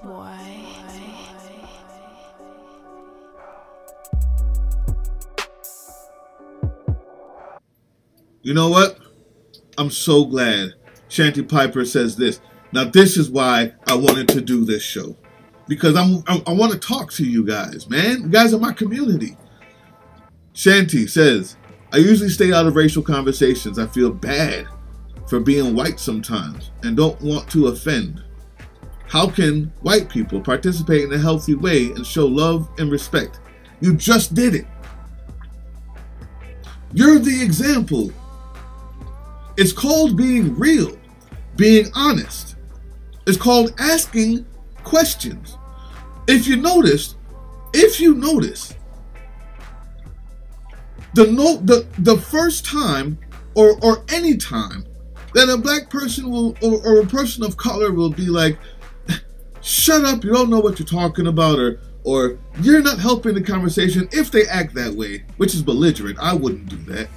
boy. You know what? I'm so glad Shanty Piper says this. Now this is why I wanted to do this show. Because I want to talk to you guys, man. You guys are my community. Shanty says, I usually stay out of racial conversations. I feel bad for being white sometimes and don't want to offend. How can white people participate in a healthy way and show love and respect? You just did it. You're the example. It's called being real, being honest. It's called asking questions. If you notice, the first time or any time that a black person will or a person of color will be like, shut up, you don't know what you're talking about, or you're not helping the conversation, if they act that way, which is belligerent, I wouldn't do that.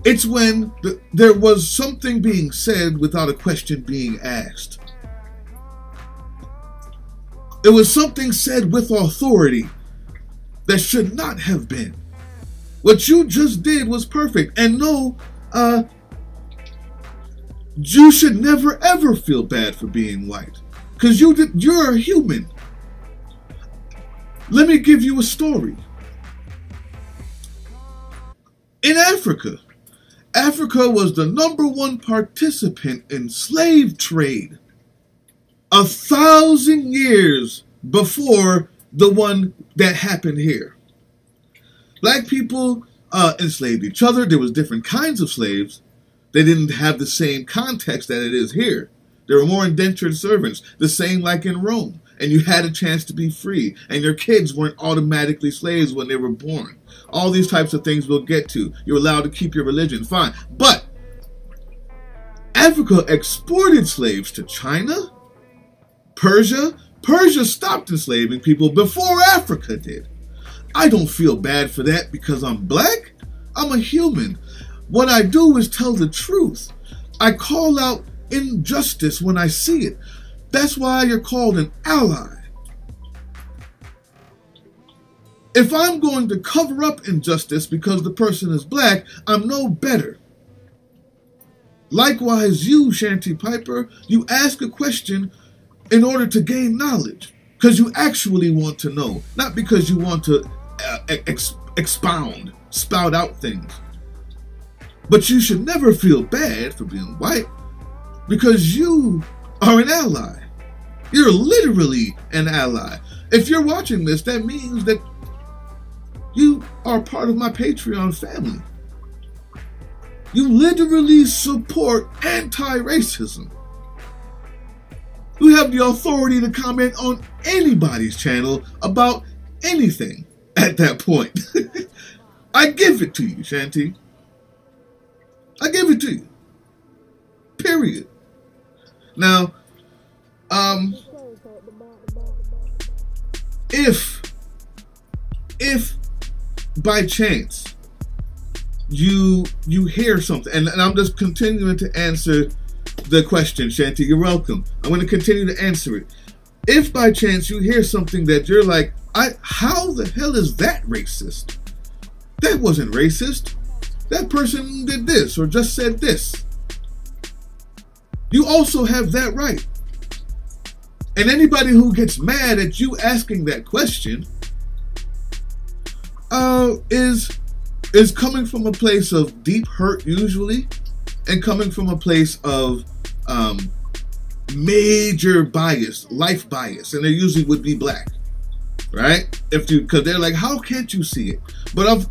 It's when there was something being said without a question being asked. It was something said with authority that should not have been. What you just did was perfect. And no, you should never ever feel bad for being white. Because you're a human. Let me give you a story. In Africa was the #1 participant in slave trade 1,000 years before the one that happened here. Black people enslaved each other. There was different kinds of slaves. They didn't have the same context that it is here. There were more indentured servants, the same like in Rome. And you had a chance to be free. And your kids weren't automatically slaves when they were born. All these types of things we'll get to. You're allowed to keep your religion, fine. But Africa exported slaves to China, Persia. Persia stopped enslaving people before Africa did. I don't feel bad for that because I'm black. I'm a human. What I do is tell the truth. I call out injustice when I see it. That's why you're called an ally. If I'm going to cover up injustice because the person is black, I'm no better. Likewise, you, Shanty Piper, you ask a question in order to gain knowledge. Because you actually want to know, not because you want to spout out things. But you should never feel bad for being white because you are an ally. You're literally an ally. If you're watching this, that means that you are part of my Patreon family. You literally support anti-racism. You have the authority to comment on anybody's channel about anything at that point. I give it to you, Shanty. I give it to you. Period. Now, if by chance you hear something, and I'm just continuing to answer the question, Shanty, you're welcome. I'm going to continue to answer it. If by chance you hear something that you're like, how the hell is that racist? That wasn't racist. That person did this or just said this. You also have that right. And anybody who gets mad at you asking that question is coming from a place of deep hurt usually, and coming from a place of major bias, life bias, and they usually would be black, right? Because they're like, how can't you see it? But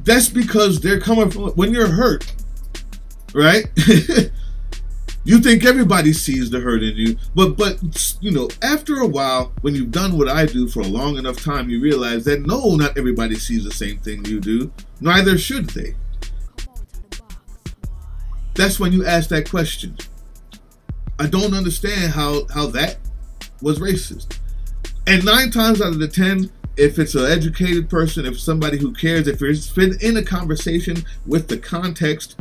that's because they're coming from, when you're hurt, right? You think everybody sees the hurt in you, but you know, after a while, when you've done what I do for a long enough time, you realize that no, not everybody sees the same thing you do. Neither should they. That's when you ask that question. I don't understand how that was racist. And 9 times out of the 10, if it's an educated person, if somebody who cares, if it's been in a conversation with the context,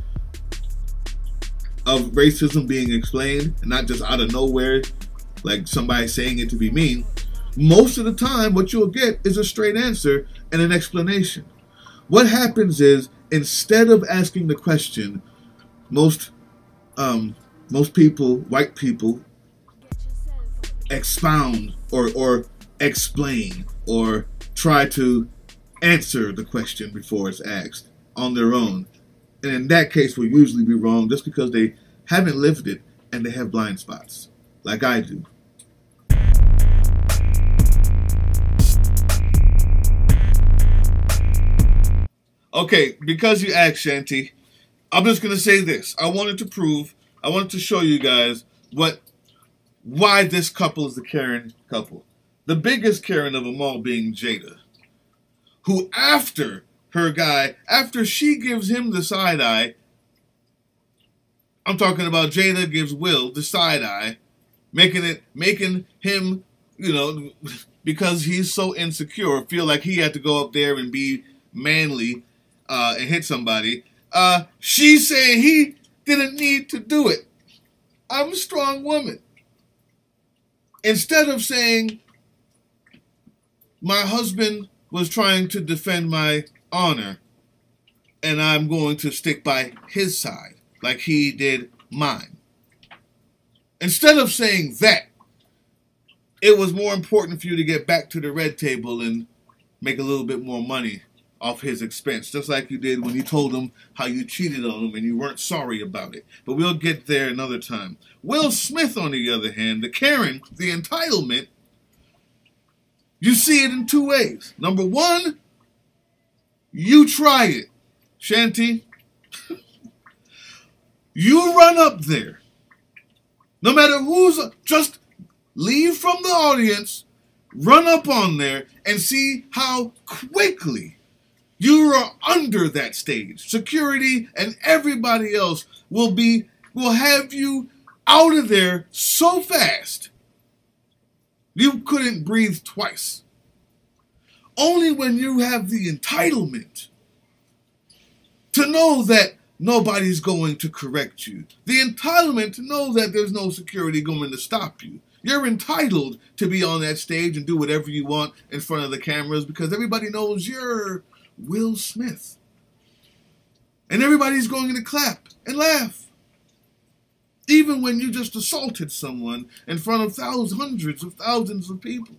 of racism being explained, and not just out of nowhere, like somebody saying it to be mean, most of the time what you'll get is a straight answer and an explanation. What happens is, instead of asking the question, most people, white people, expound or explain or try to answer the question before it's asked on their own. And in that case, will usually be wrong just because they haven't lived it and they have blind spots, like I do. Okay, because you asked, Shanti, I'm just going to say this. I wanted to show you guys why this couple is the Karen couple. The biggest Karen of them all being Jada, who after she gives him the side eye, I'm talking about Jada gives Will the side eye, making him, you know, because he's so insecure, feel like he had to go up there and be manly and hit somebody. She's saying he didn't need to do it. I'm a strong woman. Instead of saying, my husband was trying to defend my honor, and I'm going to stick by his side like he did mine. Instead of saying that, it was more important for you to get back to the red table and make a little bit more money off his expense, just like you did when you told him how you cheated on him and you weren't sorry about it. But we'll get there another time. Will Smith, on the other hand, the Karen, the entitlement, you see it in two ways. Number one, you try it. Shanti, you run up there. No matter who's, just leave from the audience, run up on there and see how quickly you are under that stage. Security and everybody else will have you out of there so fast you couldn't breathe twice. Only when you have the entitlement to know that nobody's going to correct you, the entitlement to know that there's no security going to stop you. You're entitled to be on that stage and do whatever you want in front of the cameras because everybody knows you're Will Smith. And everybody's going to clap and laugh. Even when you just assaulted someone in front of hundreds of thousands of people.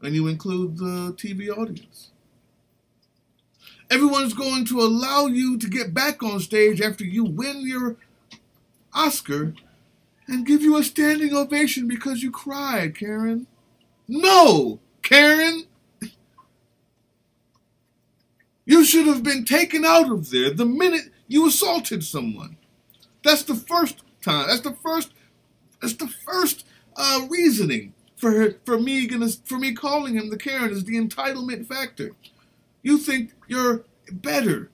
And you include the TV audience. Everyone's going to allow you to get back on stage after you win your Oscar and give you a standing ovation because you cried, Karen. No, Karen. You should have been taken out of there the minute you assaulted someone. That's the first time. That's the first reasoning for me calling him the Karen is the entitlement factor. You think you're better.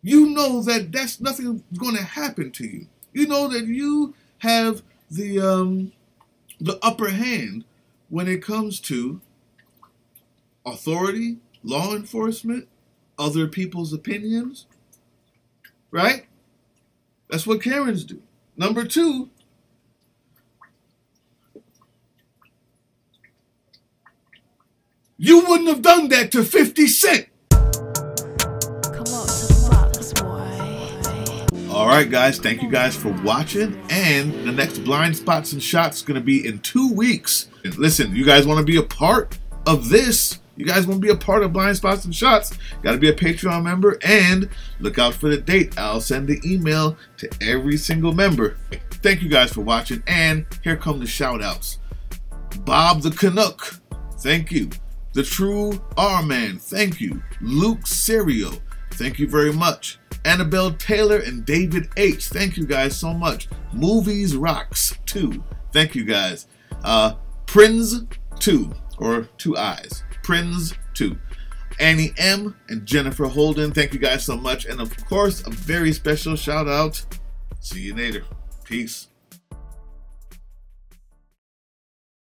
You know that nothing's going to happen to you. You know that you have the upper hand when it comes to authority, law enforcement, other people's opinions, right? That's what Karens do. Number two, you wouldn't have done that to 50 Cent. All right, guys. Thank you guys for watching. And the next Blind Spots and Shots is going to be in 2 weeks. And listen, you guys want to be a part of this? You guys want to be a part of Blind Spots and Shots? Got to be a Patreon member and look out for the date. I'll send the email to every single member. Thank you guys for watching. And here come the shout outs. Bob the Canuck, thank you. The True R-Man, thank you. Luke Serio, thank you very much. Annabelle Taylor and David H, thank you guys so much. Movies Rocks 2, thank you guys. Prinz 2, or 2 eyes. Prinz 2. Annie M and Jennifer Holden, thank you guys so much. And of course, a very special shout out. See you later. Peace.